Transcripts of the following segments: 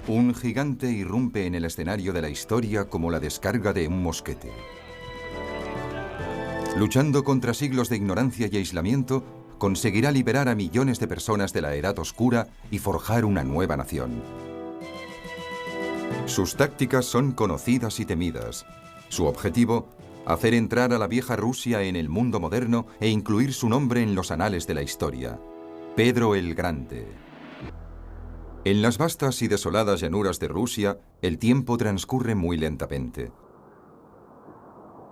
Un gigante irrumpe en el escenario de la historia como la descarga de un mosquete. Luchando contra siglos de ignorancia y aislamiento, conseguirá liberar a millones de personas de la Edad Oscura y forjar una nueva nación. Sus tácticas son conocidas y temidas. Su objetivo, hacer entrar a la vieja Rusia en el mundo moderno e incluir su nombre en los anales de la historia. Pedro el Grande. En las vastas y desoladas llanuras de Rusia, el tiempo transcurre muy lentamente.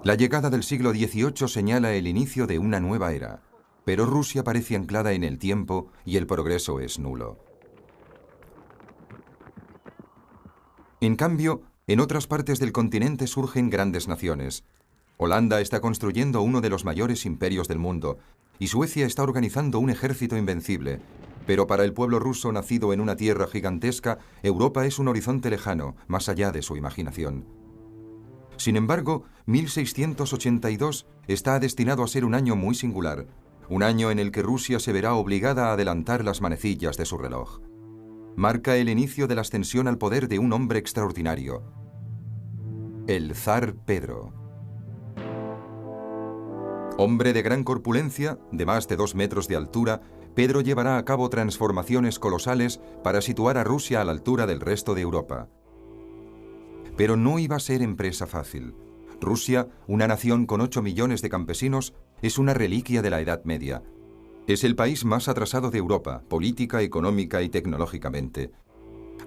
La llegada del siglo XVIII señala el inicio de una nueva era, pero Rusia parece anclada en el tiempo y el progreso es nulo. En cambio, en otras partes del continente surgen grandes naciones. Holanda está construyendo uno de los mayores imperios del mundo, y Suecia está organizando un ejército invencible. Pero para el pueblo ruso nacido en una tierra gigantesca, Europa es un horizonte lejano, más allá de su imaginación. Sin embargo, 1682 está destinado a ser un año muy singular, un año en el que Rusia se verá obligada a adelantar las manecillas de su reloj. Marca el inicio de la ascensión al poder de un hombre extraordinario, el zar Pedro. Hombre de gran corpulencia, de más de 2 metros de altura, Pedro llevará a cabo transformaciones colosales para situar a Rusia a la altura del resto de Europa. Pero no iba a ser empresa fácil. Rusia, una nación con 8 millones de campesinos, es una reliquia de la Edad Media. Es el país más atrasado de Europa, política, económica y tecnológicamente.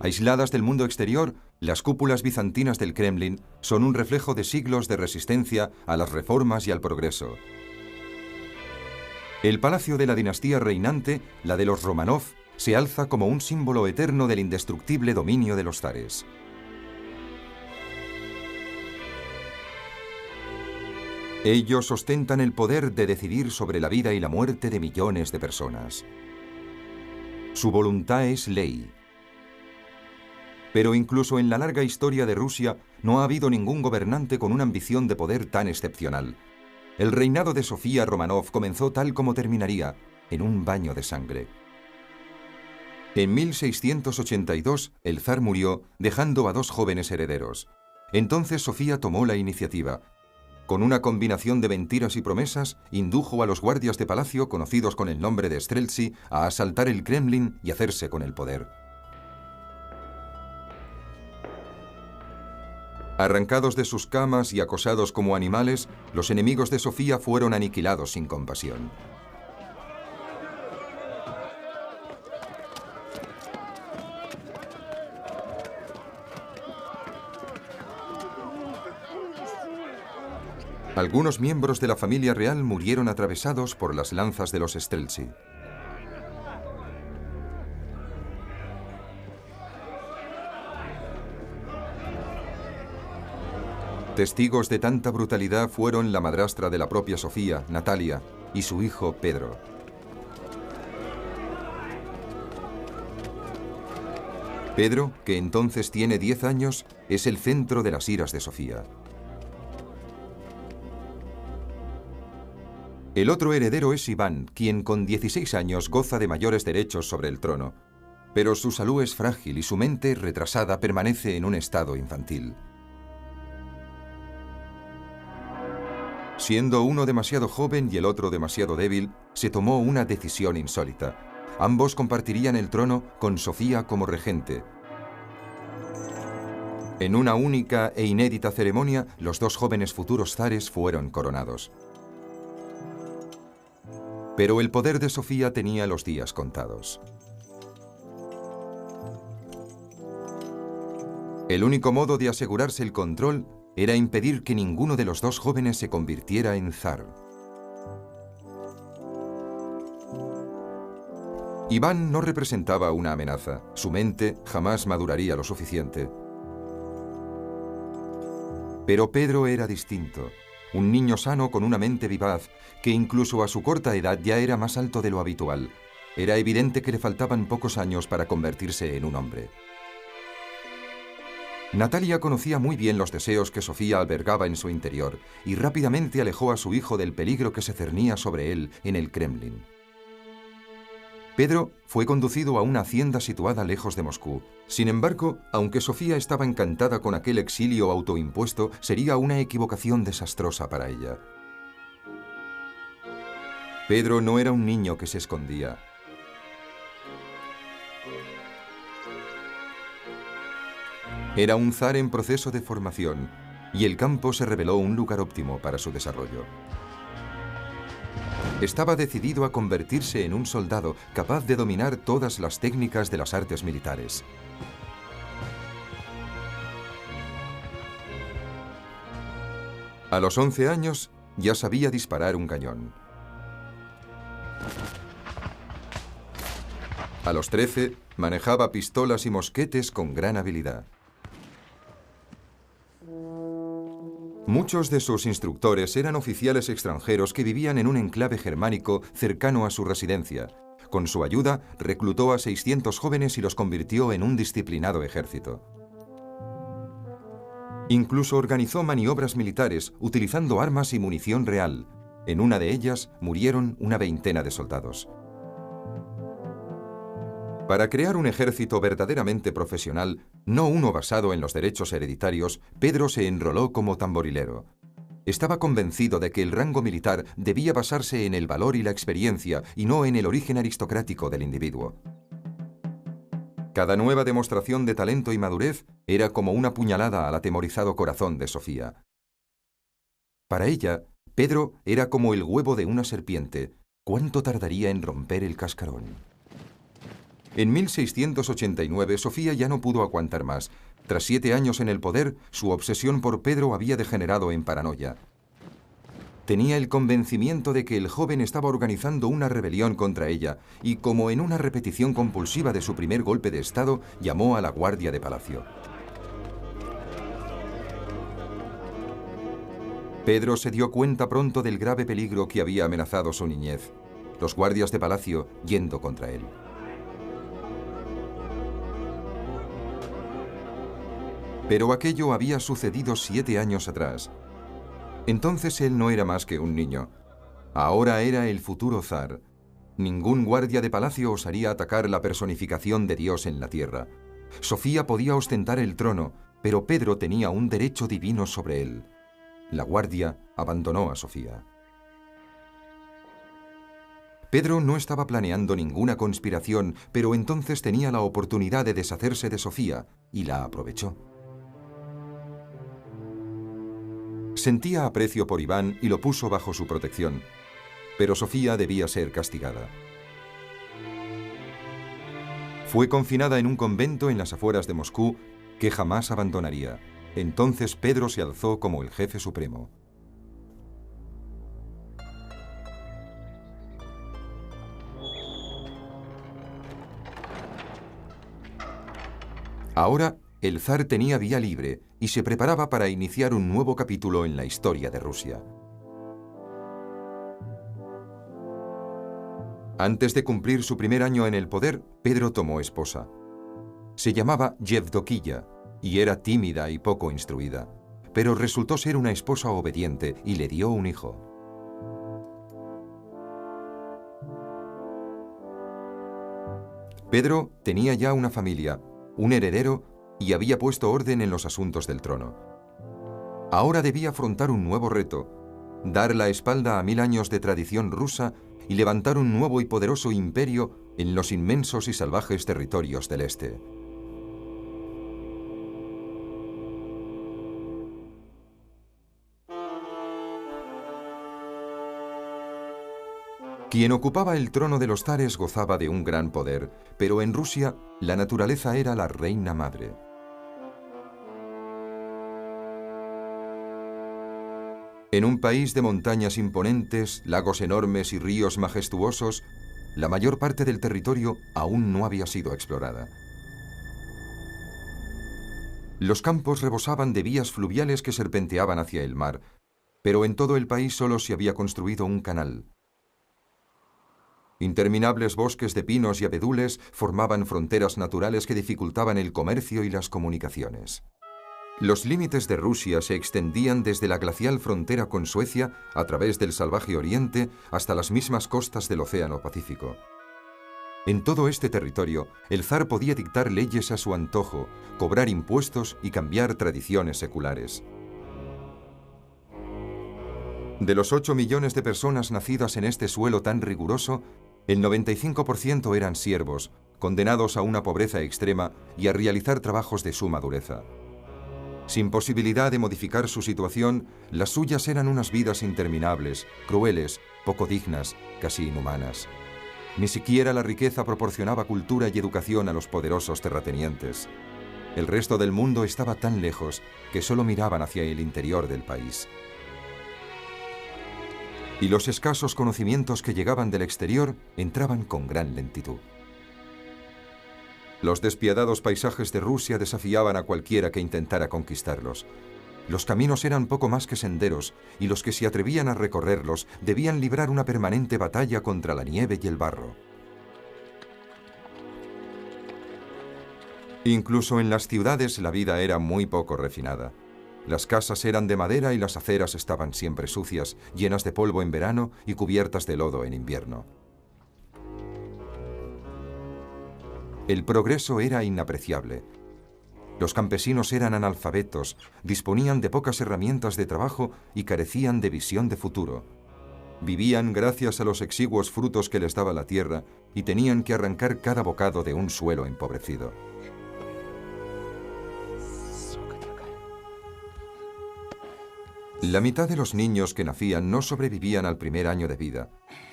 Aisladas del mundo exterior, las cúpulas bizantinas del Kremlin son un reflejo de siglos de resistencia a las reformas y al progreso. El palacio de la dinastía reinante, la de los Románov, se alza como un símbolo eterno del indestructible dominio de los zares. Ellos ostentan el poder de decidir sobre la vida y la muerte de millones de personas. Su voluntad es ley. Pero incluso en la larga historia de Rusia no ha habido ningún gobernante con una ambición de poder tan excepcional. El reinado de Sofía Románov comenzó tal como terminaría, en un baño de sangre. En 1682, el zar murió, dejando a 2 jóvenes herederos. Entonces Sofía tomó la iniciativa. Con una combinación de mentiras y promesas, indujo a los guardias de palacio, conocidos con el nombre de Streltsy, a asaltar el Kremlin y hacerse con el poder. Arrancados de sus camas y acosados como animales, los enemigos de Sofía fueron aniquilados sin compasión. Algunos miembros de la familia real murieron atravesados por las lanzas de los Streltsy. Testigos de tanta brutalidad fueron la madrastra de la propia Sofía, Natalia, y su hijo Pedro. Pedro, que entonces tiene 10 años, es el centro de las iras de Sofía. El otro heredero es Iván, quien con 16 años goza de mayores derechos sobre el trono, pero su salud es frágil y su mente, retrasada, permanece en un estado infantil. Siendo uno demasiado joven y el otro demasiado débil, se tomó una decisión insólita. Ambos compartirían el trono con Sofía como regente. En una única e inédita ceremonia, los 2 jóvenes futuros zares fueron coronados. Pero el poder de Sofía tenía los días contados. El único modo de asegurarse el control era impedir que ninguno de los 2 jóvenes se convirtiera en zar. Iván no representaba una amenaza. Su mente jamás maduraría lo suficiente. Pero Pedro era distinto. Un niño sano con una mente vivaz, que incluso a su corta edad ya era más alto de lo habitual. Era evidente que le faltaban pocos años para convertirse en un hombre. Natalia conocía muy bien los deseos que Sofía albergaba en su interior y rápidamente alejó a su hijo del peligro que se cernía sobre él en el Kremlin. Pedro fue conducido a una hacienda situada lejos de Moscú. Sin embargo, aunque Sofía estaba encantada con aquel exilio autoimpuesto, sería una equivocación desastrosa para ella. Pedro no era un niño que se escondía. Era un zar en proceso de formación, y el campo se reveló un lugar óptimo para su desarrollo. Estaba decidido a convertirse en un soldado capaz de dominar todas las técnicas de las artes militares. A los 11 años ya sabía disparar un cañón. A los 13 manejaba pistolas y mosquetes con gran habilidad. Muchos de sus instructores eran oficiales extranjeros que vivían en un enclave germánico cercano a su residencia. Con su ayuda, reclutó a 600 jóvenes y los convirtió en un disciplinado ejército. Incluso organizó maniobras militares utilizando armas y munición real. En una de ellas murieron una veintena de soldados. Para crear un ejército verdaderamente profesional, no uno basado en los derechos hereditarios, Pedro se enroló como tamborilero. Estaba convencido de que el rango militar debía basarse en el valor y la experiencia y no en el origen aristocrático del individuo. Cada nueva demostración de talento y madurez era como una puñalada al atemorizado corazón de Sofía. Para ella, Pedro era como el huevo de una serpiente. ¿Cuánto tardaría en romper el cascarón? En 1689, Sofía ya no pudo aguantar más. Tras 7 años en el poder, su obsesión por Pedro había degenerado en paranoia. Tenía el convencimiento de que el joven estaba organizando una rebelión contra ella y, como en una repetición compulsiva de su primer golpe de Estado, llamó a la guardia de palacio. Pedro se dio cuenta pronto del grave peligro que había amenazado su niñez. Los guardias de palacio yendo contra él. Pero aquello había sucedido 7 años atrás. Entonces él no era más que un niño. Ahora era el futuro zar. Ningún guardia de palacio osaría atacar la personificación de Dios en la tierra. Sofía podía ostentar el trono, pero Pedro tenía un derecho divino sobre él. La guardia abandonó a Sofía. Pedro no estaba planeando ninguna conspiración, pero entonces tenía la oportunidad de deshacerse de Sofía, y la aprovechó. Sentía aprecio por Iván y lo puso bajo su protección, pero Sofía debía ser castigada. Fue confinada en un convento en las afueras de Moscú que jamás abandonaría. Entonces Pedro se alzó como el jefe supremo. Ahora, el zar tenía vía libre y se preparaba para iniciar un nuevo capítulo en la historia de Rusia. Antes de cumplir su primer año en el poder, Pedro tomó esposa. Se llamaba Yevdokiya y era tímida y poco instruida, pero resultó ser una esposa obediente y le dio un hijo. Pedro tenía ya una familia, un heredero y había puesto orden en los asuntos del trono. Ahora debía afrontar un nuevo reto, dar la espalda a 1000 años de tradición rusa y levantar un nuevo y poderoso imperio en los inmensos y salvajes territorios del este. Quien ocupaba el trono de los zares gozaba de un gran poder, pero en Rusia la naturaleza era la reina madre. En un país de montañas imponentes, lagos enormes y ríos majestuosos, la mayor parte del territorio aún no había sido explorada. Los campos rebosaban de vías fluviales que serpenteaban hacia el mar, pero en todo el país solo se había construido un canal. Interminables bosques de pinos y abedules formaban fronteras naturales que dificultaban el comercio y las comunicaciones. Los límites de Rusia se extendían desde la glacial frontera con Suecia, a través del salvaje oriente, hasta las mismas costas del Océano Pacífico. En todo este territorio, el zar podía dictar leyes a su antojo, cobrar impuestos y cambiar tradiciones seculares. De los 8 millones de personas nacidas en este suelo tan riguroso, el 95% eran siervos, condenados a una pobreza extrema y a realizar trabajos de suma dureza. Sin posibilidad de modificar su situación, las suyas eran unas vidas interminables, crueles, poco dignas, casi inhumanas. Ni siquiera la riqueza proporcionaba cultura y educación a los poderosos terratenientes. El resto del mundo estaba tan lejos que solo miraban hacia el interior del país. Y los escasos conocimientos que llegaban del exterior entraban con gran lentitud. Los despiadados paisajes de Rusia desafiaban a cualquiera que intentara conquistarlos. Los caminos eran poco más que senderos, y los que se atrevían a recorrerlos debían librar una permanente batalla contra la nieve y el barro. Incluso en las ciudades la vida era muy poco refinada. Las casas eran de madera y las aceras estaban siempre sucias, llenas de polvo en verano y cubiertas de lodo en invierno. El progreso era inapreciable. Los campesinos eran analfabetos, disponían de pocas herramientas de trabajo y carecían de visión de futuro. Vivían gracias a los exiguos frutos que les daba la tierra y tenían que arrancar cada bocado de un suelo empobrecido. La mitad de los niños que nacían no sobrevivían al primer año de vida,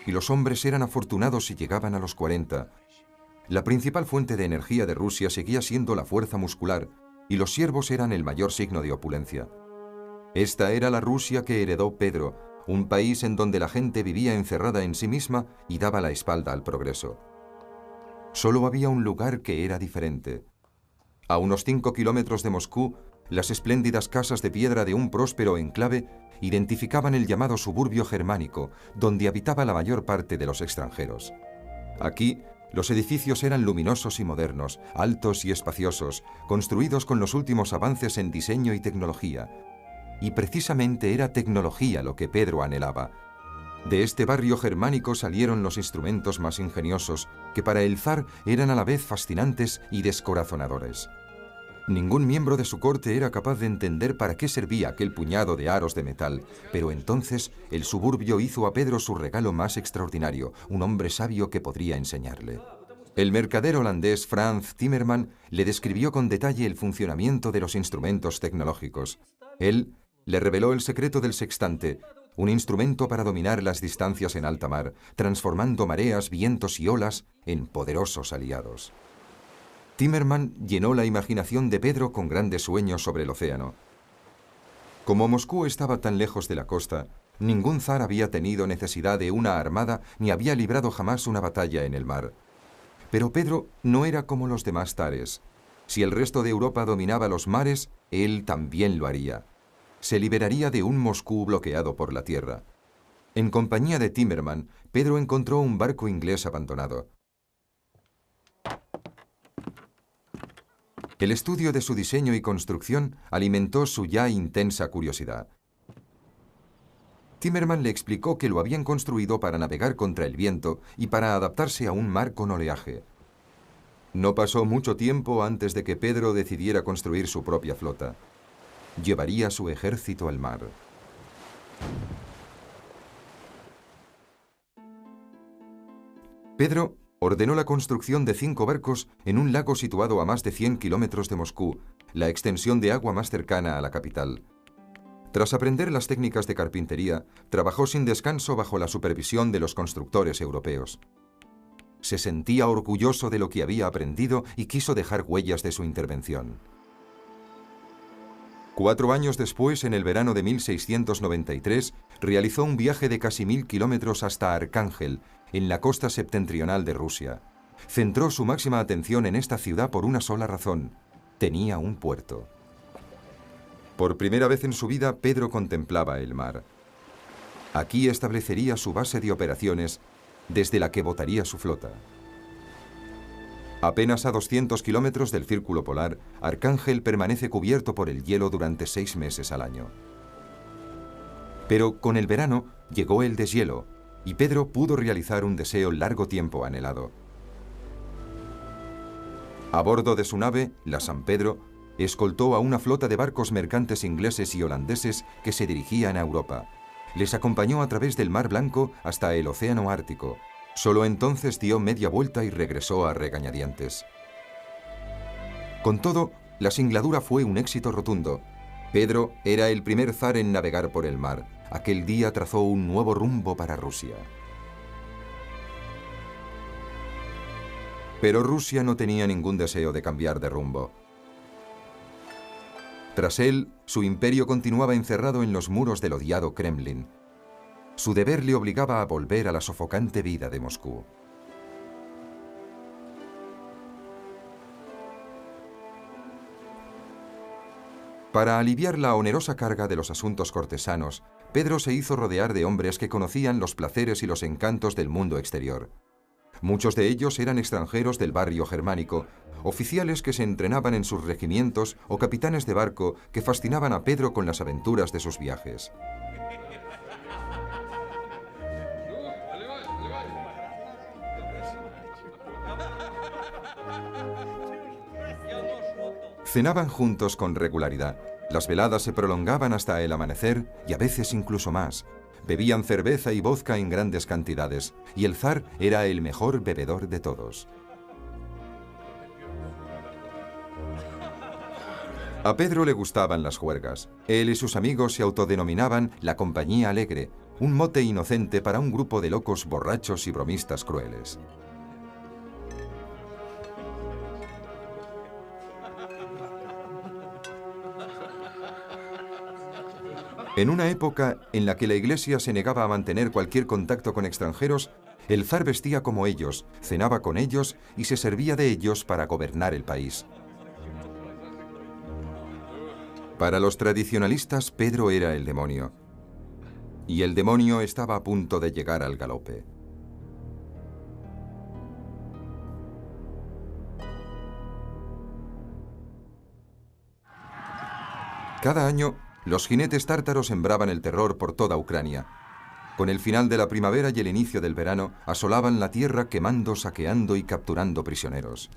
y los hombres eran afortunados si llegaban a los 40. La principal fuente de energía de Rusia seguía siendo la fuerza muscular, y los siervos eran el mayor signo de opulencia. Esta era la Rusia que heredó Pedro, un país en donde la gente vivía encerrada en sí misma y daba la espalda al progreso. Solo había un lugar que era diferente. A unos 5 kilómetros de Moscú, las espléndidas casas de piedra de un próspero enclave identificaban el llamado suburbio germánico, donde habitaba la mayor parte de los extranjeros. Aquí, los edificios eran luminosos y modernos, altos y espaciosos, construidos con los últimos avances en diseño y tecnología. Y precisamente era tecnología lo que Pedro anhelaba. De este barrio germánico salieron los instrumentos más ingeniosos, que para el zar eran a la vez fascinantes y descorazonadores. Ningún miembro de su corte era capaz de entender para qué servía aquel puñado de aros de metal, pero entonces el suburbio hizo a Pedro su regalo más extraordinario, un hombre sabio que podría enseñarle. El mercader holandés Frans Timmerman le describió con detalle el funcionamiento de los instrumentos tecnológicos. Él le reveló el secreto del sextante, un instrumento para dominar las distancias en alta mar, transformando mareas, vientos y olas en poderosos aliados. Timmerman llenó la imaginación de Pedro con grandes sueños sobre el océano. Como Moscú estaba tan lejos de la costa, ningún zar había tenido necesidad de una armada ni había librado jamás una batalla en el mar. Pero Pedro no era como los demás zares. Si el resto de Europa dominaba los mares, él también lo haría. Se liberaría de un Moscú bloqueado por la tierra. En compañía de Timmerman, Pedro encontró un barco inglés abandonado. El estudio de su diseño y construcción alimentó su ya intensa curiosidad. Timmerman le explicó que lo habían construido para navegar contra el viento y para adaptarse a un mar con oleaje. No pasó mucho tiempo antes de que Pedro decidiera construir su propia flota. Llevaría su ejército al mar. Pedro ordenó la construcción de 5 barcos en un lago situado a más de 100 kilómetros de Moscú, la extensión de agua más cercana a la capital. Tras aprender las técnicas de carpintería, trabajó sin descanso bajo la supervisión de los constructores europeos. Se sentía orgulloso de lo que había aprendido y quiso dejar huellas de su intervención. 4 años después, en el verano de 1693, realizó un viaje de casi 1000 kilómetros hasta Arcángel, en la costa septentrional de Rusia. Centró su máxima atención en esta ciudad por una sola razón: tenía un puerto. Por primera vez en su vida, Pedro contemplaba el mar. Aquí establecería su base de operaciones, desde la que botaría su flota. Apenas a 200 kilómetros del círculo polar, Arcángel permanece cubierto por el hielo durante 6 meses al año. Pero con el verano llegó el deshielo, y Pedro pudo realizar un deseo largo tiempo anhelado. A bordo de su nave, la San Pedro, escoltó a una flota de barcos mercantes ingleses y holandeses que se dirigían a Europa. Les acompañó a través del Mar Blanco hasta el Océano Ártico. Solo entonces dio media vuelta y regresó a regañadientes. Con todo, la singladura fue un éxito rotundo. Pedro era el primer zar en navegar por el mar. Aquel día trazó un nuevo rumbo para Rusia. Pero Rusia no tenía ningún deseo de cambiar de rumbo. Tras él, su imperio continuaba encerrado en los muros del odiado Kremlin. Su deber le obligaba a volver a la sofocante vida de Moscú. Para aliviar la onerosa carga de los asuntos cortesanos, Pedro se hizo rodear de hombres que conocían los placeres y los encantos del mundo exterior. Muchos de ellos eran extranjeros del barrio germánico, oficiales que se entrenaban en sus regimientos o capitanes de barco que fascinaban a Pedro con las aventuras de sus viajes. Cenaban juntos con regularidad. Las veladas se prolongaban hasta el amanecer y a veces incluso más. Bebían cerveza y vodka en grandes cantidades, y el zar era el mejor bebedor de todos. A Pedro le gustaban las juergas. Él y sus amigos se autodenominaban la Compañía Alegre, un mote inocente para un grupo de locos borrachos y bromistas crueles. En una época en la que la Iglesia se negaba a mantener cualquier contacto con extranjeros, el zar vestía como ellos, cenaba con ellos y se servía de ellos para gobernar el país. Para los tradicionalistas, Pedro era el demonio. Y el demonio estaba a punto de llegar al galope. Cada año, los jinetes tártaros sembraban el terror por toda Ucrania. Con el final de la primavera y el inicio del verano, asolaban la tierra quemando, saqueando y capturando prisioneros.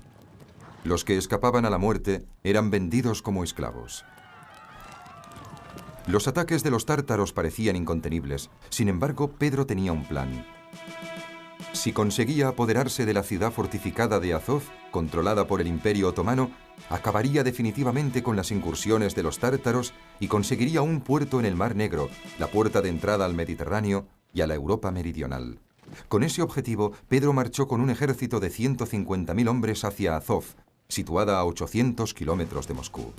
Los que escapaban a la muerte eran vendidos como esclavos. Los ataques de los tártaros parecían incontenibles. Sin embargo, Pedro tenía un plan. Si conseguía apoderarse de la ciudad fortificada de Azov, controlada por el Imperio Otomano, acabaría definitivamente con las incursiones de los tártaros y conseguiría un puerto en el Mar Negro, la puerta de entrada al Mediterráneo y a la Europa meridional. Con ese objetivo, Pedro marchó con un ejército de 150.000 hombres hacia Azov, situada a 800 kilómetros de Moscú.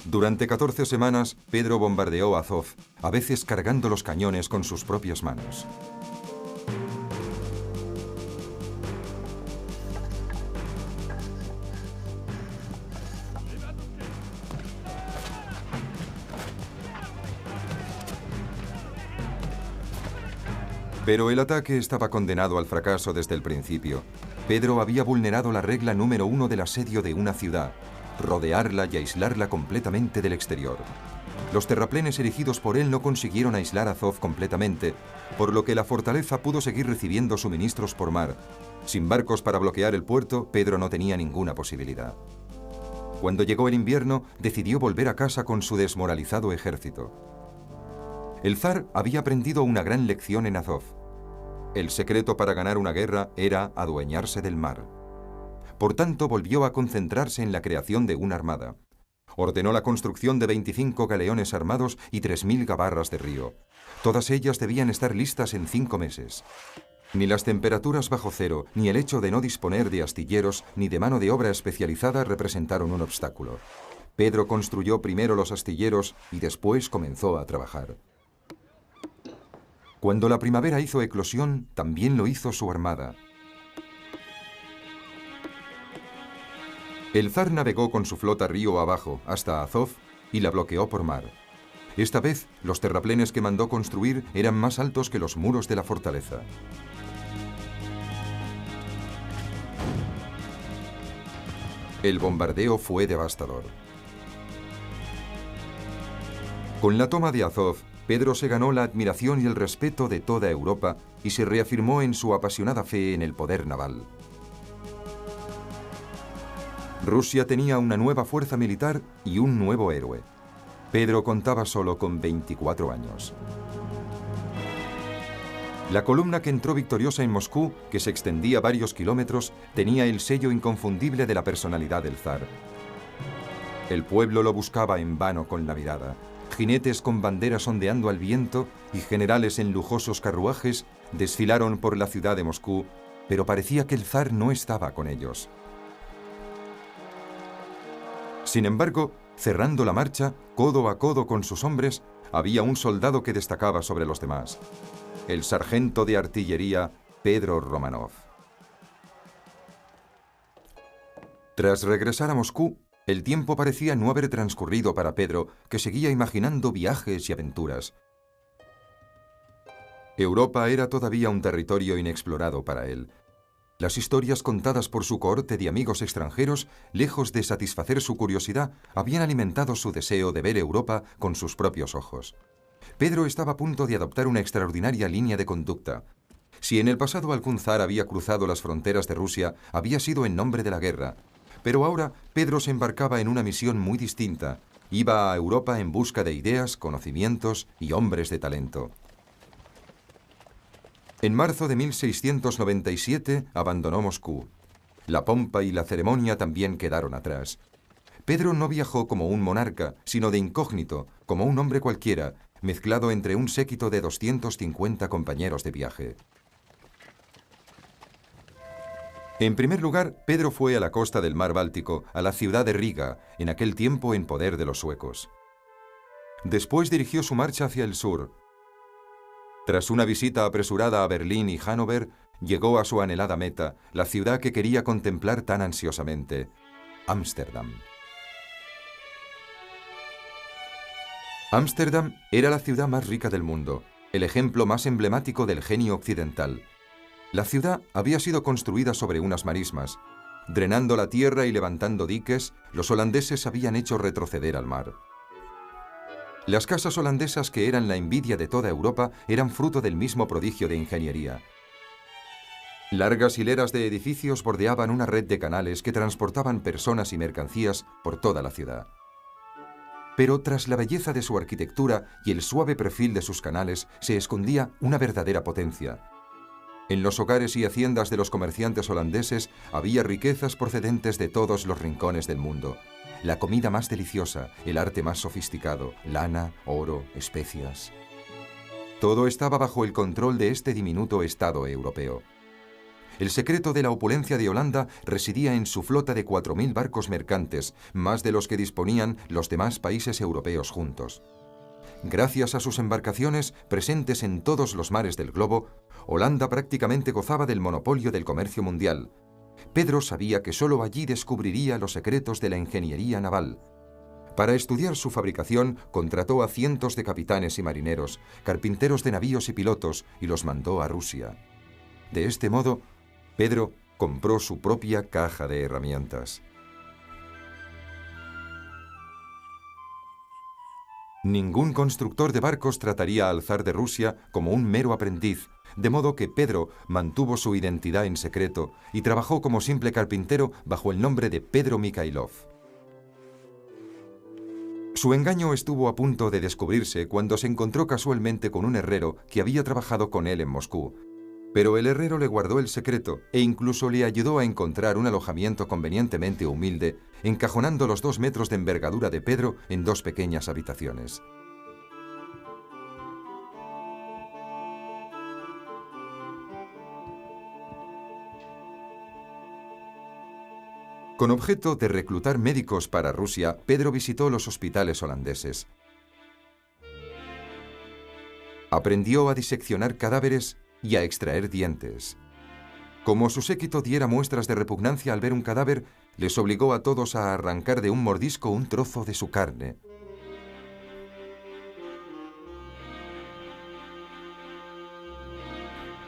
Durante 14 semanas, Pedro bombardeó Azov, a veces cargando los cañones con sus propias manos. Pero el ataque estaba condenado al fracaso desde el principio. Pedro había vulnerado la regla número 1 del asedio de una ciudad: rodearla y aislarla completamente del exterior. Los terraplenes erigidos por él no consiguieron aislar a Azov completamente, por lo que la fortaleza pudo seguir recibiendo suministros por mar. Sin barcos para bloquear el puerto, Pedro no tenía ninguna posibilidad. Cuando llegó el invierno, decidió volver a casa con su desmoralizado ejército. El zar había aprendido una gran lección en Azov. El secreto para ganar una guerra era adueñarse del mar. Por tanto, volvió a concentrarse en la creación de una armada. Ordenó la construcción de 25 galeones armados y 3.000 gabarras de río. Todas ellas debían estar listas en 5 meses. Ni las temperaturas bajo cero, ni el hecho de no disponer de astilleros, ni de mano de obra especializada representaron un obstáculo. Pedro construyó primero los astilleros y después comenzó a trabajar. Cuando la primavera hizo eclosión, también lo hizo su armada. El zar navegó con su flota río abajo hasta Azov y la bloqueó por mar. Esta vez, los terraplenes que mandó construir eran más altos que los muros de la fortaleza. El bombardeo fue devastador. Con la toma de Azov, Pedro se ganó la admiración y el respeto de toda Europa y se reafirmó en su apasionada fe en el poder naval. Rusia tenía una nueva fuerza militar y un nuevo héroe. Pedro contaba solo con 24 años. La columna que entró victoriosa en Moscú, que se extendía varios kilómetros, tenía el sello inconfundible de la personalidad del zar. El pueblo lo buscaba en vano con la mirada. Jinetes con banderas ondeando al viento y generales en lujosos carruajes desfilaron por la ciudad de Moscú, pero parecía que el zar no estaba con ellos. Sin embargo, cerrando la marcha, codo a codo con sus hombres, había un soldado que destacaba sobre los demás: el sargento de artillería Pedro Romanov. Tras regresar a Moscú, el tiempo parecía no haber transcurrido para Pedro, que seguía imaginando viajes y aventuras. Europa era todavía un territorio inexplorado para él. Las historias contadas por su cohorte de amigos extranjeros, lejos de satisfacer su curiosidad, habían alimentado su deseo de ver Europa con sus propios ojos. Pedro estaba a punto de adoptar una extraordinaria línea de conducta. Si en el pasado algún zar había cruzado las fronteras de Rusia, había sido en nombre de la guerra. Pero ahora Pedro se embarcaba en una misión muy distinta. Iba a Europa en busca de ideas, conocimientos y hombres de talento. En marzo de 1697 abandonó Moscú. La pompa y la ceremonia también quedaron atrás. Pedro no viajó como un monarca, sino de incógnito, como un hombre cualquiera, mezclado entre un séquito de 250 compañeros de viaje. En primer lugar, Pedro fue a la costa del mar Báltico, a la ciudad de Riga, en aquel tiempo en poder de los suecos. Después dirigió su marcha hacia el sur. Tras una visita apresurada a Berlín y Hannover, llegó a su anhelada meta, la ciudad que quería contemplar tan ansiosamente: Ámsterdam. Ámsterdam era la ciudad más rica del mundo, el ejemplo más emblemático del genio occidental. La ciudad había sido construida sobre unas marismas. Drenando la tierra y levantando diques, los holandeses habían hecho retroceder al mar. Las casas holandesas, que eran la envidia de toda Europa, eran fruto del mismo prodigio de ingeniería. Largas hileras de edificios bordeaban una red de canales que transportaban personas y mercancías por toda la ciudad. Pero tras la belleza de su arquitectura y el suave perfil de sus canales se escondía una verdadera potencia. En los hogares y haciendas de los comerciantes holandeses había riquezas procedentes de todos los rincones del mundo. La comida más deliciosa, el arte más sofisticado, lana, oro, especias. Todo estaba bajo el control de este diminuto estado europeo. El secreto de la opulencia de Holanda residía en su flota de 4.000 barcos mercantes, más de los que disponían los demás países europeos juntos. Gracias a sus embarcaciones, presentes en todos los mares del globo, Holanda prácticamente gozaba del monopolio del comercio mundial. Pedro sabía que solo allí descubriría los secretos de la ingeniería naval. Para estudiar su fabricación, contrató a cientos de capitanes y marineros, carpinteros de navíos y pilotos, y los mandó a Rusia. De este modo, Pedro compró su propia caja de herramientas. Ningún constructor de barcos trataría al zar de Rusia como un mero aprendiz, de modo que Pedro mantuvo su identidad en secreto y trabajó como simple carpintero bajo el nombre de Pedro Mikhailov. Su engaño estuvo a punto de descubrirse cuando se encontró casualmente con un herrero que había trabajado con él en Moscú. Pero el herrero le guardó el secreto e incluso le ayudó a encontrar un alojamiento convenientemente humilde, encajonando los 2 metros de envergadura de Pedro en 2 pequeñas habitaciones. Con objeto de reclutar médicos para Rusia, Pedro visitó los hospitales holandeses. Aprendió a diseccionar cadáveres y a extraer dientes. Como su séquito diera muestras de repugnancia al ver un cadáver, les obligó a todos a arrancar de un mordisco un trozo de su carne.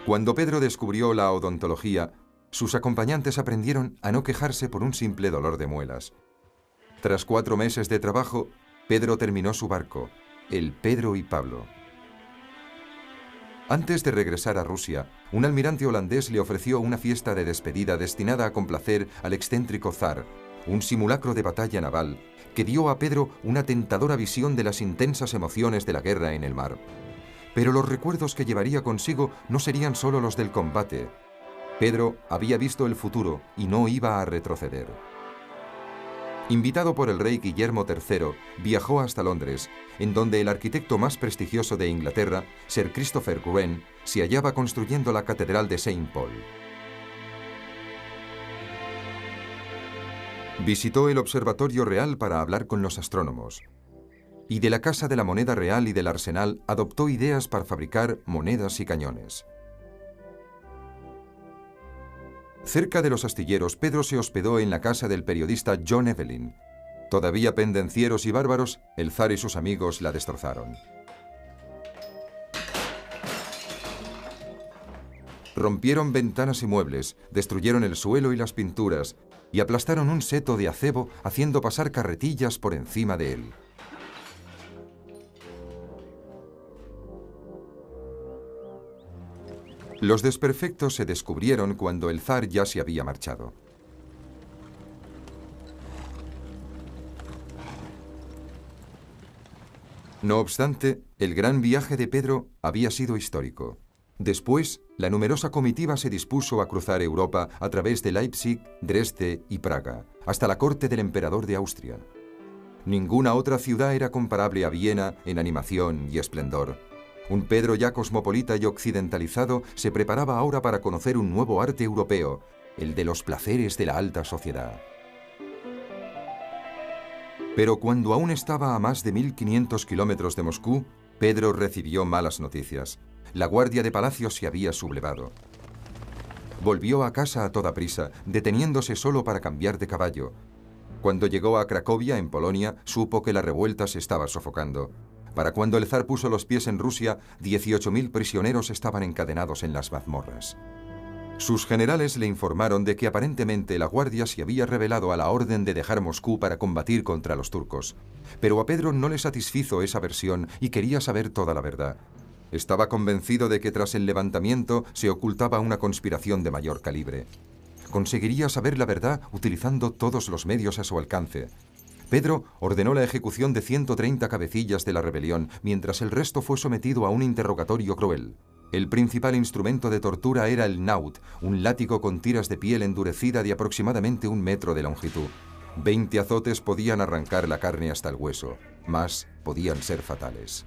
Cuando Pedro descubrió la odontología, sus acompañantes aprendieron a no quejarse por un simple dolor de muelas. Tras 4 meses de trabajo, Pedro terminó su barco, el Pedro y Pablo. Antes de regresar a Rusia, un almirante holandés le ofreció una fiesta de despedida destinada a complacer al excéntrico zar, un simulacro de batalla naval que dio a Pedro una tentadora visión de las intensas emociones de la guerra en el mar. Pero los recuerdos que llevaría consigo no serían solo los del combate. Pedro había visto el futuro y no iba a retroceder. Invitado por el rey Guillermo III, viajó hasta Londres, en donde el arquitecto más prestigioso de Inglaterra, Sir Christopher Wren, se hallaba construyendo la Catedral de Saint Paul. Visitó el Observatorio Real para hablar con los astrónomos. Y de la Casa de la Moneda Real y del Arsenal adoptó ideas para fabricar monedas y cañones. Cerca de los astilleros, Pedro se hospedó en la casa del periodista John Evelyn. Todavía pendencieros y bárbaros, el zar y sus amigos la destrozaron. Rompieron ventanas y muebles, destruyeron el suelo y las pinturas, y aplastaron un seto de acebo haciendo pasar carretillas por encima de él. Los desperfectos se descubrieron cuando el zar ya se había marchado. No obstante, el gran viaje de Pedro había sido histórico. Después, la numerosa comitiva se dispuso a cruzar Europa a través de Leipzig, Dresde y Praga, hasta la corte del emperador de Austria. Ninguna otra ciudad era comparable a Viena en animación y esplendor. Un Pedro ya cosmopolita y occidentalizado se preparaba ahora para conocer un nuevo arte europeo, el de los placeres de la alta sociedad. Pero cuando aún estaba a más de 1500 kilómetros de Moscú, Pedro recibió malas noticias. La guardia de palacio se había sublevado. Volvió a casa a toda prisa, deteniéndose solo para cambiar de caballo. Cuando llegó a Cracovia, en Polonia, supo que la revuelta se estaba sofocando. Para cuando el zar puso los pies en Rusia, 18.000 prisioneros estaban encadenados en las mazmorras. Sus generales le informaron de que aparentemente la guardia se había rebelado a la orden de dejar Moscú para combatir contra los turcos. Pero a Pedro no le satisfizo esa versión y quería saber toda la verdad. Estaba convencido de que tras el levantamiento se ocultaba una conspiración de mayor calibre. Conseguiría saber la verdad utilizando todos los medios a su alcance. Pedro ordenó la ejecución de 130 cabecillas de la rebelión, mientras el resto fue sometido a un interrogatorio cruel. El principal instrumento de tortura era el naut, un látigo con tiras de piel endurecida de aproximadamente 1 metro de longitud. 20 azotes podían arrancar la carne hasta el hueso, más podían ser fatales.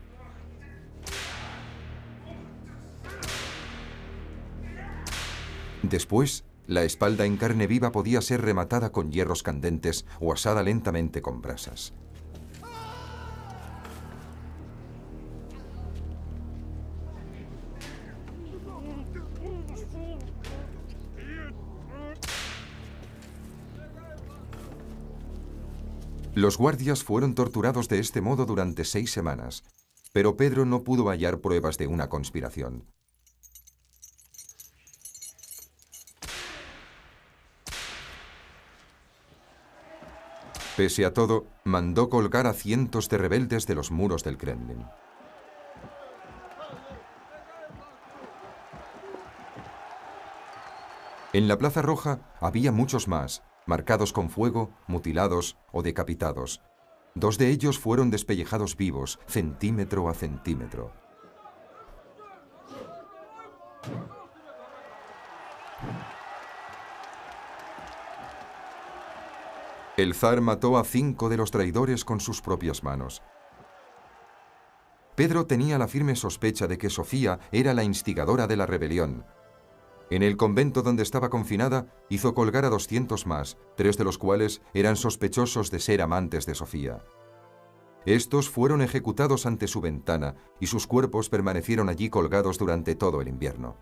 Después, la espalda en carne viva podía ser rematada con hierros candentes o asada lentamente con brasas. Los guardias fueron torturados de este modo durante 6 semanas, pero Pedro no pudo hallar pruebas de una conspiración. Pese a todo, mandó colgar a cientos de rebeldes de los muros del Kremlin. En la Plaza Roja había muchos más, marcados con fuego, mutilados o decapitados. 2 de ellos fueron despellejados vivos, centímetro a centímetro. El zar mató a 5 de los traidores con sus propias manos. Pedro tenía la firme sospecha de que Sofía era la instigadora de la rebelión. En el convento donde estaba confinada, hizo colgar a 200 más, 3 de los cuales eran sospechosos de ser amantes de Sofía. Estos fueron ejecutados ante su ventana y sus cuerpos permanecieron allí colgados durante todo el invierno.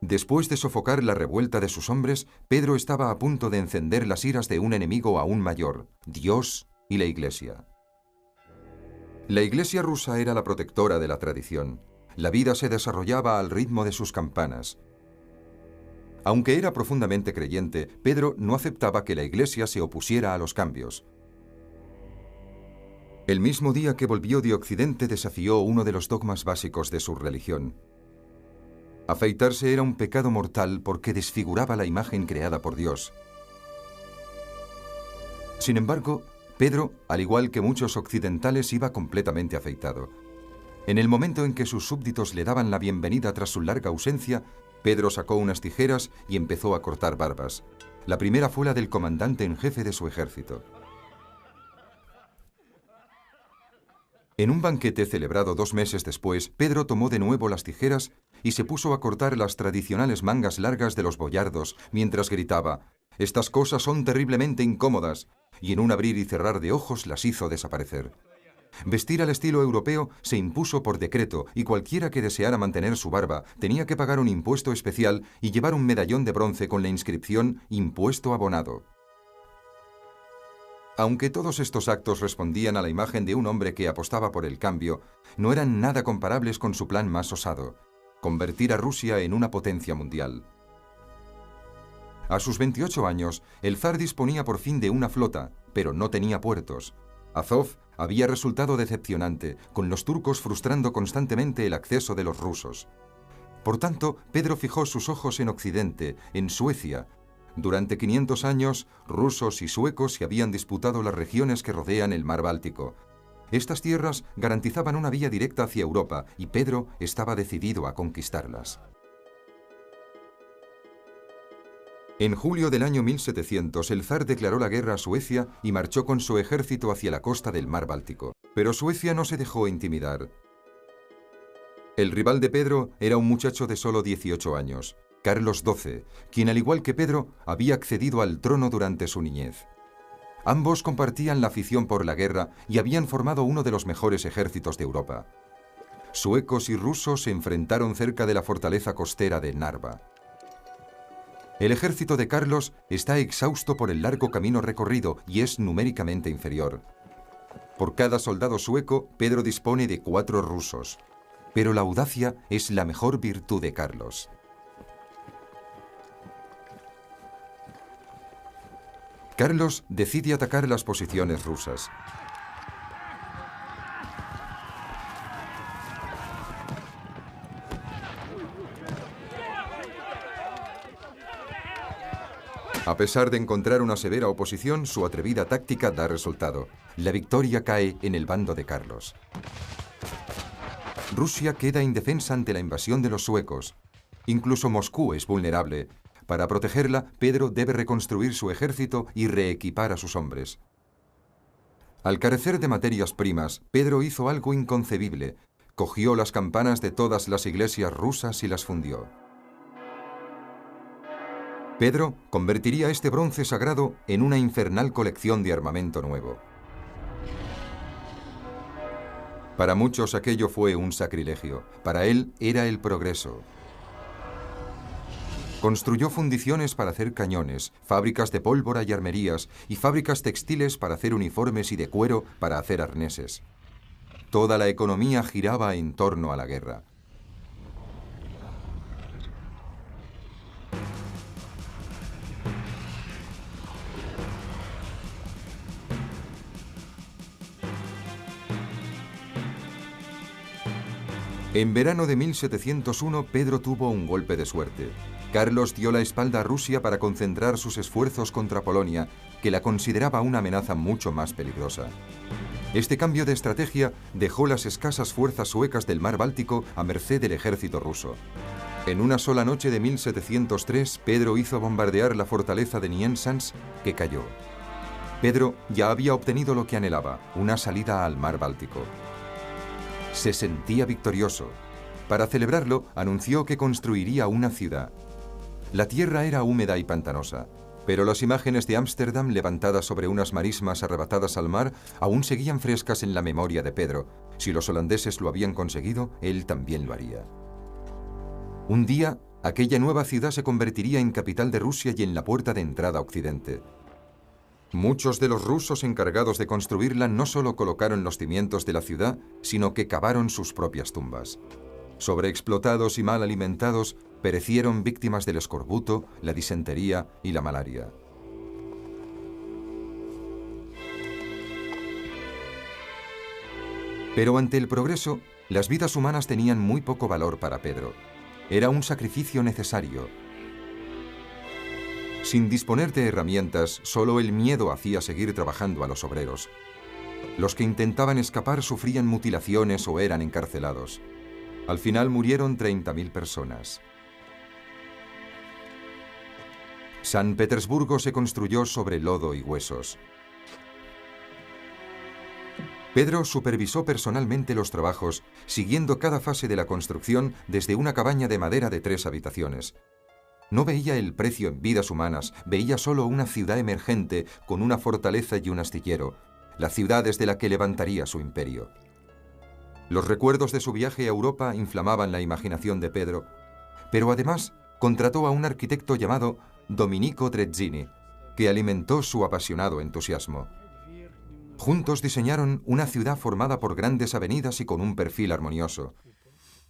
Después de sofocar la revuelta de sus hombres, Pedro estaba a punto de encender las iras de un enemigo aún mayor, Dios y la Iglesia. La Iglesia rusa era la protectora de la tradición. La vida se desarrollaba al ritmo de sus campanas. Aunque era profundamente creyente, Pedro no aceptaba que la Iglesia se opusiera a los cambios. El mismo día que volvió de Occidente desafió uno de los dogmas básicos de su religión. Afeitarse era un pecado mortal porque desfiguraba la imagen creada por Dios. Sin embargo, Pedro, al igual que muchos occidentales, iba completamente afeitado. En el momento en que sus súbditos le daban la bienvenida tras su larga ausencia, Pedro sacó unas tijeras y empezó a cortar barbas. La primera fue la del comandante en jefe de su ejército. En un banquete celebrado 2 meses después, Pedro tomó de nuevo las tijeras y se puso a cortar las tradicionales mangas largas de los boyardos, mientras gritaba: «Estas cosas son terriblemente incómodas», y en un abrir y cerrar de ojos las hizo desaparecer. Vestir al estilo europeo se impuso por decreto y cualquiera que deseara mantener su barba tenía que pagar un impuesto especial y llevar un medallón de bronce con la inscripción «Impuesto abonado». Aunque todos estos actos respondían a la imagen de un hombre que apostaba por el cambio, no eran nada comparables con su plan más osado: convertir a Rusia en una potencia mundial. A sus 28 años, el zar disponía por fin de una flota, pero no tenía puertos. Azov había resultado decepcionante, con los turcos frustrando constantemente el acceso de los rusos. Por tanto, Pedro fijó sus ojos en Occidente, en Suecia. Durante 500 años, rusos y suecos se habían disputado las regiones que rodean el mar Báltico. Estas tierras garantizaban una vía directa hacia Europa y Pedro estaba decidido a conquistarlas. En julio del año 1700, el zar declaró la guerra a Suecia y marchó con su ejército hacia la costa del mar Báltico. Pero Suecia no se dejó intimidar. El rival de Pedro era un muchacho de solo 18 años, Carlos XII, quien al igual que Pedro había accedido al trono durante su niñez. Ambos compartían la afición por la guerra y habían formado uno de los mejores ejércitos de Europa. Suecos y rusos se enfrentaron cerca de la fortaleza costera de Narva. El ejército de Carlos está exhausto por el largo camino recorrido y es numéricamente inferior. Por cada soldado sueco, Pedro dispone de 4 rusos. Pero la audacia es la mejor virtud de Carlos. Carlos decide atacar las posiciones rusas. A pesar de encontrar una severa oposición, su atrevida táctica da resultado. La victoria cae en el bando de Carlos. Rusia queda indefensa ante la invasión de los suecos. Incluso Moscú es vulnerable. Para protegerla, Pedro debe reconstruir su ejército y reequipar a sus hombres. Al carecer de materias primas, Pedro hizo algo inconcebible. Cogió las campanas de todas las iglesias rusas y las fundió. Pedro convertiría este bronce sagrado en una infernal colección de armamento nuevo. Para muchos aquello fue un sacrilegio. Para él era el progreso. Construyó fundiciones para hacer cañones, fábricas de pólvora y armerías, y fábricas textiles para hacer uniformes y de cuero para hacer arneses. Toda la economía giraba en torno a la guerra. En verano de 1701, Pedro tuvo un golpe de suerte. Carlos dio la espalda a Rusia para concentrar sus esfuerzos contra Polonia, que la consideraba una amenaza mucho más peligrosa. Este cambio de estrategia dejó las escasas fuerzas suecas del mar Báltico a merced del ejército ruso. En una sola noche de 1703, Pedro hizo bombardear la fortaleza de Niensans, que cayó. Pedro ya había obtenido lo que anhelaba, una salida al mar Báltico. Se sentía victorioso. Para celebrarlo, anunció que construiría una ciudad. La tierra era húmeda y pantanosa, pero las imágenes de Ámsterdam levantadas sobre unas marismas arrebatadas al mar aún seguían frescas en la memoria de Pedro. Si los holandeses lo habían conseguido, él también lo haría. Un día, aquella nueva ciudad se convertiría en capital de Rusia y en la puerta de entrada a Occidente. Muchos de los rusos encargados de construirla no solo colocaron los cimientos de la ciudad, sino que cavaron sus propias tumbas. Sobreexplotados y mal alimentados, perecieron víctimas del escorbuto, la disentería y la malaria. Pero ante el progreso, las vidas humanas tenían muy poco valor para Pedro. Era un sacrificio necesario. Sin disponer de herramientas, solo el miedo hacía seguir trabajando a los obreros. Los que intentaban escapar sufrían mutilaciones o eran encarcelados. Al final murieron 30.000 personas. San Petersburgo se construyó sobre lodo y huesos. Pedro supervisó personalmente los trabajos, siguiendo cada fase de la construcción desde una cabaña de madera de 3 habitaciones. No veía el precio en vidas humanas, veía solo una ciudad emergente con una fortaleza y un astillero, la ciudad desde la que levantaría su imperio. Los recuerdos de su viaje a Europa inflamaban la imaginación de Pedro, pero además contrató a un arquitecto llamado Domenico Trezzini, que alimentó su apasionado entusiasmo. Juntos diseñaron una ciudad formada por grandes avenidas y con un perfil armonioso.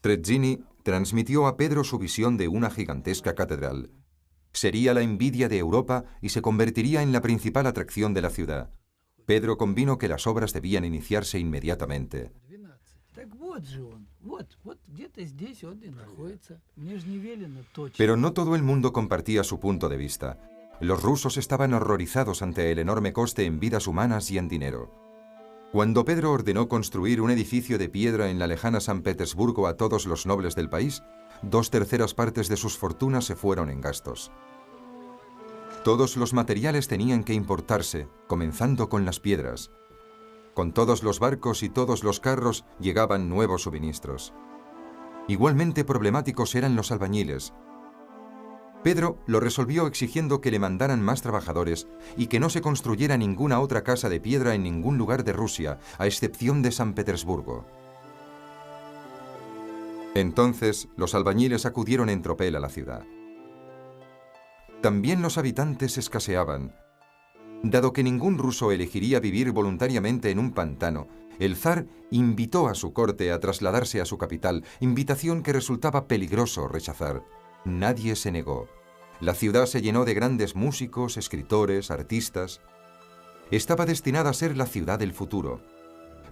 Trezzini transmitió a Pedro su visión de una gigantesca catedral. Sería la envidia de Europa y se convertiría en la principal atracción de la ciudad. Pedro convino que las obras debían iniciarse inmediatamente. Pero no todo el mundo compartía su punto de vista. Los rusos estaban horrorizados ante el enorme coste en vidas humanas y en dinero. Cuando Pedro ordenó construir un edificio de piedra en la lejana San Petersburgo a todos los nobles del país, 2/3 partes de sus fortunas se fueron en gastos. Todos los materiales tenían que importarse, comenzando con las piedras. Con todos los barcos y todos los carros llegaban nuevos suministros. Igualmente problemáticos eran los albañiles. Pedro lo resolvió exigiendo que le mandaran más trabajadores y que no se construyera ninguna otra casa de piedra en ningún lugar de Rusia, a excepción de San Petersburgo. Entonces, los albañiles acudieron en tropel a la ciudad. También los habitantes escaseaban. Dado que ningún ruso elegiría vivir voluntariamente en un pantano, el zar invitó a su corte a trasladarse a su capital, invitación que resultaba peligroso rechazar. Nadie se negó. La ciudad se llenó de grandes músicos, escritores, artistas. Estaba destinada a ser la ciudad del futuro.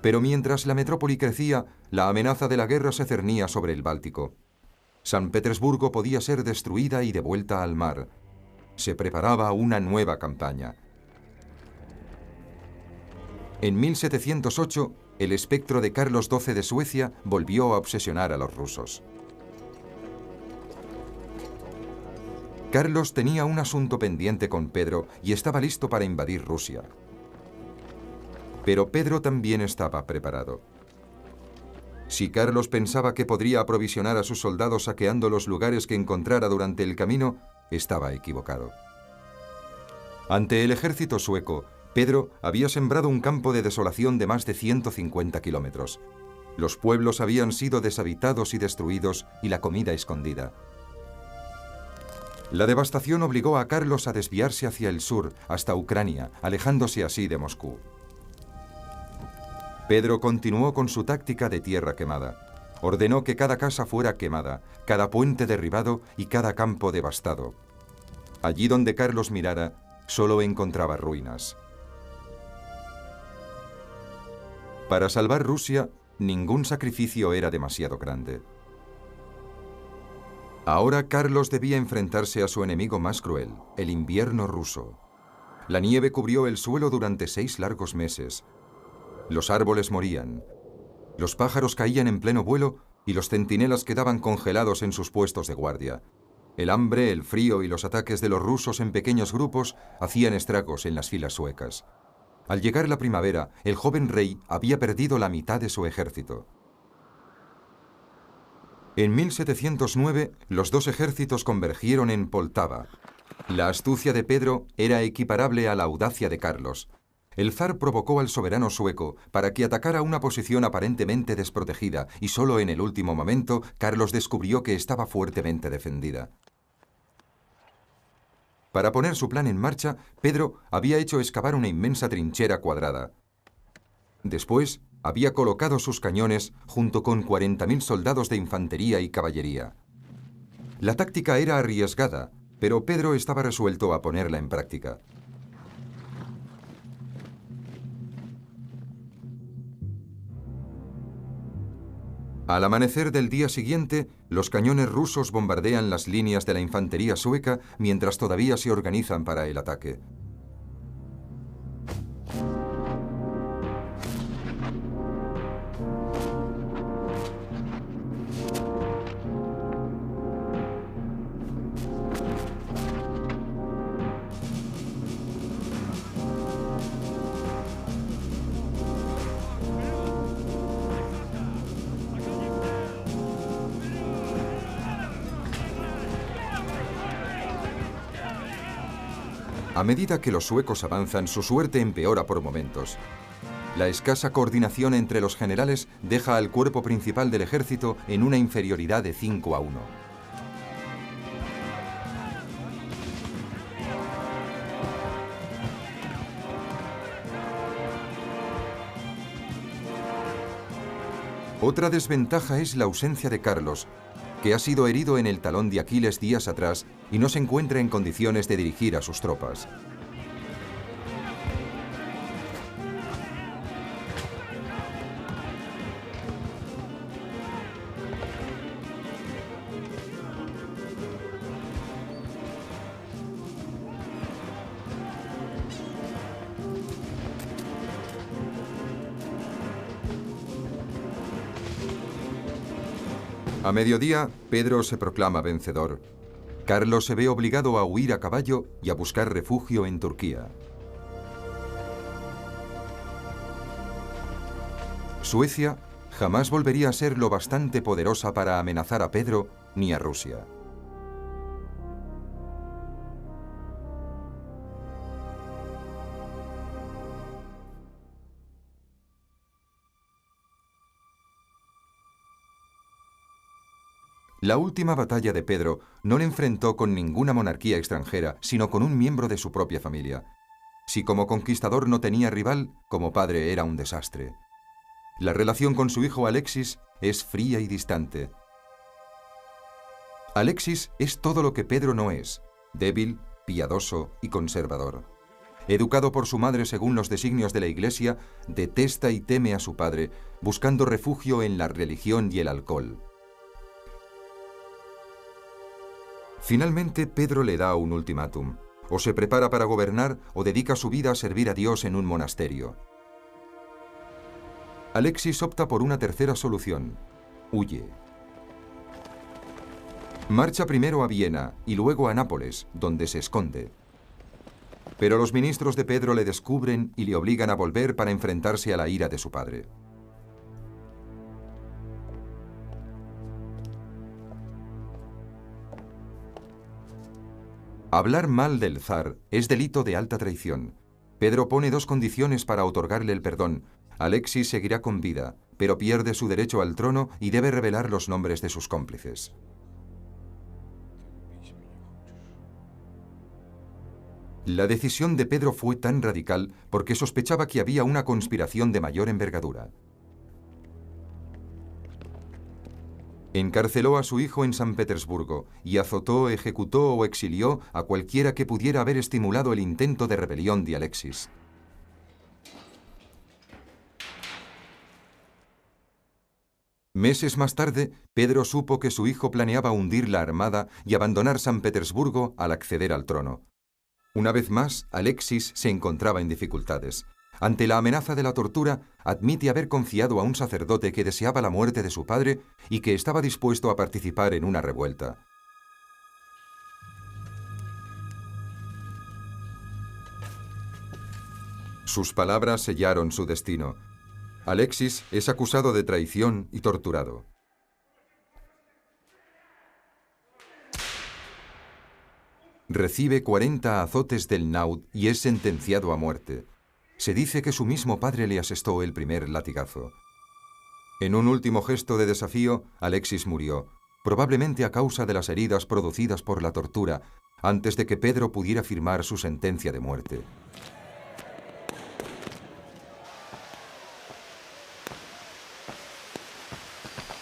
Pero mientras la metrópoli crecía, la amenaza de la guerra se cernía sobre el Báltico. San Petersburgo podía ser destruida y devuelta al mar. Se preparaba una nueva campaña. En 1708, el espectro de Carlos XII de Suecia volvió a obsesionar a los rusos. Carlos tenía un asunto pendiente con Pedro y estaba listo para invadir Rusia. Pero Pedro también estaba preparado. Si Carlos pensaba que podría aprovisionar a sus soldados saqueando los lugares que encontrara durante el camino, estaba equivocado. Ante el ejército sueco, Pedro había sembrado un campo de desolación de más de 150 kilómetros. Los pueblos habían sido deshabitados y destruidos y la comida escondida. La devastación obligó a Carlos a desviarse hacia el sur, hasta Ucrania, alejándose así de Moscú. Pedro continuó con su táctica de tierra quemada. Ordenó que cada casa fuera quemada, cada puente derribado y cada campo devastado. Allí donde Carlos mirara, solo encontraba ruinas. Para salvar Rusia, ningún sacrificio era demasiado grande. Ahora Carlos debía enfrentarse a su enemigo más cruel, el invierno ruso. La nieve cubrió el suelo durante 6 largos meses. Los árboles morían. Los pájaros caían en pleno vuelo y los centinelas quedaban congelados en sus puestos de guardia. El hambre, el frío y los ataques de los rusos en pequeños grupos hacían estragos en las filas suecas. Al llegar la primavera, el joven rey había perdido la mitad de su ejército. En 1709, los dos ejércitos convergieron en Poltava. La astucia de Pedro era equiparable a la audacia de Carlos. El zar provocó al soberano sueco para que atacara una posición aparentemente desprotegida y solo en el último momento Carlos descubrió que estaba fuertemente defendida. Para poner su plan en marcha, Pedro había hecho excavar una inmensa trinchera cuadrada. Después, había colocado sus cañones junto con 40.000 soldados de infantería y caballería. La táctica era arriesgada, pero Pedro estaba resuelto a ponerla en práctica. Al amanecer del día siguiente, los cañones rusos bombardean las líneas de la infantería sueca mientras todavía se organizan para el ataque. A medida que los suecos avanzan, su suerte empeora por momentos. La escasa coordinación entre los generales deja al cuerpo principal del ejército en una inferioridad de 5-1. Otra desventaja es la ausencia de Carlos, que ha sido herido en el talón de Aquiles días atrás y no se encuentra en condiciones de dirigir a sus tropas. A mediodía, Pedro se proclama vencedor. Carlos se ve obligado a huir a caballo y a buscar refugio en Turquía. Suecia jamás volvería a ser lo bastante poderosa para amenazar a Pedro ni a Rusia. La última batalla de Pedro no le enfrentó con ninguna monarquía extranjera, sino con un miembro de su propia familia. Si como conquistador no tenía rival, como padre era un desastre. La relación con su hijo Alexis es fría y distante. Alexis es todo lo que Pedro no es: débil, piadoso y conservador. Educado por su madre según los designios de la Iglesia, detesta y teme a su padre, buscando refugio en la religión y el alcohol. Finalmente, Pedro le da un ultimátum: o se prepara para gobernar o dedica su vida a servir a Dios en un monasterio. Alexis opta por una tercera solución: huye. Marcha primero a Viena y luego a Nápoles, donde se esconde. Pero los ministros de Pedro le descubren y le obligan a volver para enfrentarse a la ira de su padre. Hablar mal del zar es delito de alta traición. Pedro pone dos condiciones para otorgarle el perdón. Alexis seguirá con vida, pero pierde su derecho al trono y debe revelar los nombres de sus cómplices. La decisión de Pedro fue tan radical porque sospechaba que había una conspiración de mayor envergadura. Encarceló a su hijo en San Petersburgo y azotó, ejecutó o exilió a cualquiera que pudiera haber estimulado el intento de rebelión de Alexis. Meses más tarde, Pedro supo que su hijo planeaba hundir la armada y abandonar San Petersburgo al acceder al trono. Una vez más, Alexis se encontraba en dificultades. Ante la amenaza de la tortura, admite haber confiado a un sacerdote que deseaba la muerte de su padre y que estaba dispuesto a participar en una revuelta. Sus palabras sellaron su destino. Alexis es acusado de traición y torturado. Recibe 40 azotes del naud y es sentenciado a muerte. Se dice que su mismo padre le asestó el primer latigazo. En un último gesto de desafío, Alexis murió, probablemente a causa de las heridas producidas por la tortura, antes de que Pedro pudiera firmar su sentencia de muerte.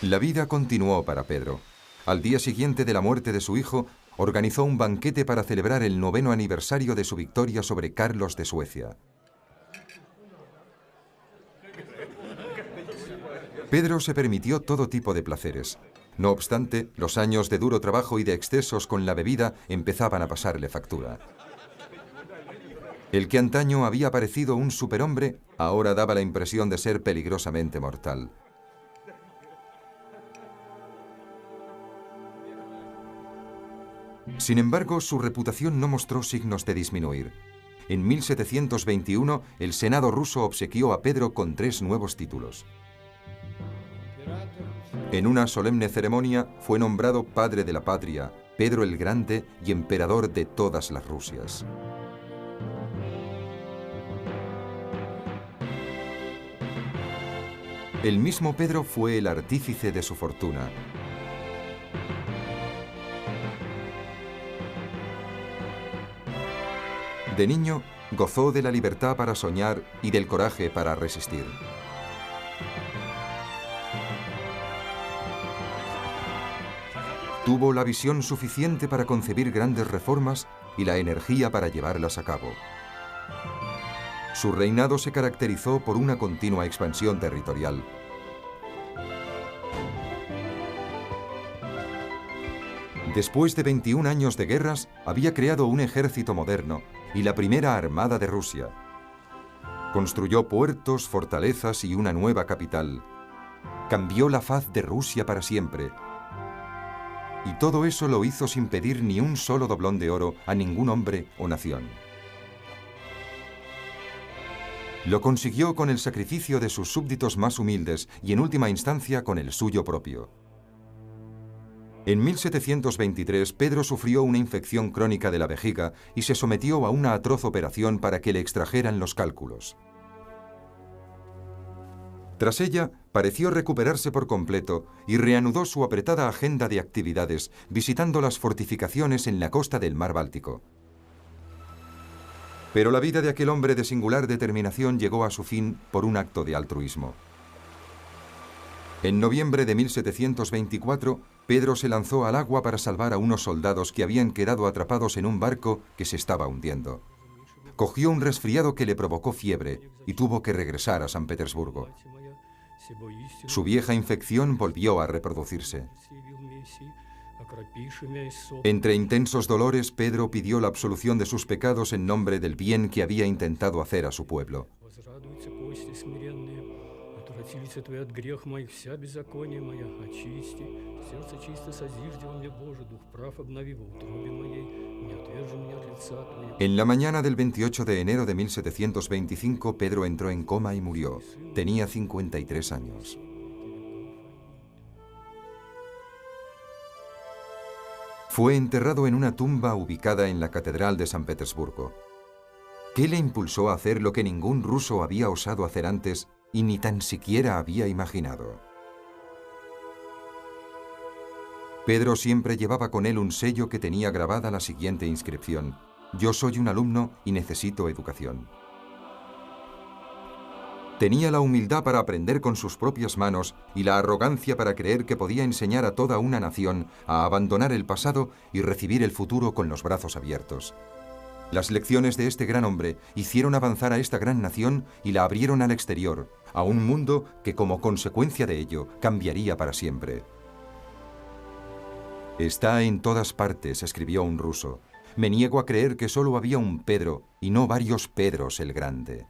La vida continuó para Pedro. Al día siguiente de la muerte de su hijo, organizó un banquete para celebrar el 9º aniversario de su victoria sobre Carlos de Suecia. Pedro se permitió todo tipo de placeres. No obstante, los años de duro trabajo y de excesos con la bebida empezaban a pasarle factura. El que antaño había parecido un superhombre, ahora daba la impresión de ser peligrosamente mortal. Sin embargo, su reputación no mostró signos de disminuir. En 1721, el Senado ruso obsequió a Pedro con 3 nuevos títulos. En una solemne ceremonia fue nombrado padre de la patria, Pedro el Grande y emperador de todas las Rusias. El mismo Pedro fue el artífice de su fortuna. De niño, gozó de la libertad para soñar y del coraje para resistir. Tuvo la visión suficiente para concebir grandes reformas y la energía para llevarlas a cabo. Su reinado se caracterizó por una continua expansión territorial. Después de 21 años de guerras, había creado un ejército moderno y la primera armada de Rusia. Construyó puertos, fortalezas y una nueva capital. Cambió la faz de Rusia para siempre. Y todo eso lo hizo sin pedir ni un solo doblón de oro a ningún hombre o nación. Lo consiguió con el sacrificio de sus súbditos más humildes y en última instancia con el suyo propio. En 1723 Pedro sufrió una infección crónica de la vejiga y se sometió a una atroz operación para que le extrajeran los cálculos. Tras ella, pareció recuperarse por completo y reanudó su apretada agenda de actividades, visitando las fortificaciones en la costa del mar Báltico. Pero la vida de aquel hombre de singular determinación llegó a su fin por un acto de altruismo. En noviembre de 1724, Pedro se lanzó al agua para salvar a unos soldados que habían quedado atrapados en un barco que se estaba hundiendo. Cogió un resfriado que le provocó fiebre y tuvo que regresar a San Petersburgo. Su vieja infección volvió a reproducirse. Entre intensos dolores, Pedro pidió la absolución de sus pecados en nombre del bien que había intentado hacer a su pueblo. En la mañana del 28 de enero de 1725, Pedro entró en coma y murió. Tenía 53 años. Fue enterrado en una tumba ubicada en la Catedral de San Petersburgo. ¿Qué le impulsó a hacer lo que ningún ruso había osado hacer antes y ni tan siquiera había imaginado? Pedro siempre llevaba con él un sello que tenía grabada la siguiente inscripción: «Yo soy un alumno y necesito educación». Tenía la humildad para aprender con sus propias manos y la arrogancia para creer que podía enseñar a toda una nación a abandonar el pasado y recibir el futuro con los brazos abiertos. Las lecciones de este gran hombre hicieron avanzar a esta gran nación y la abrieron al exterior, a un mundo que como consecuencia de ello cambiaría para siempre. «Está en todas partes», escribió un ruso. «Me niego a creer que solo había un Pedro y no varios Pedros el Grande».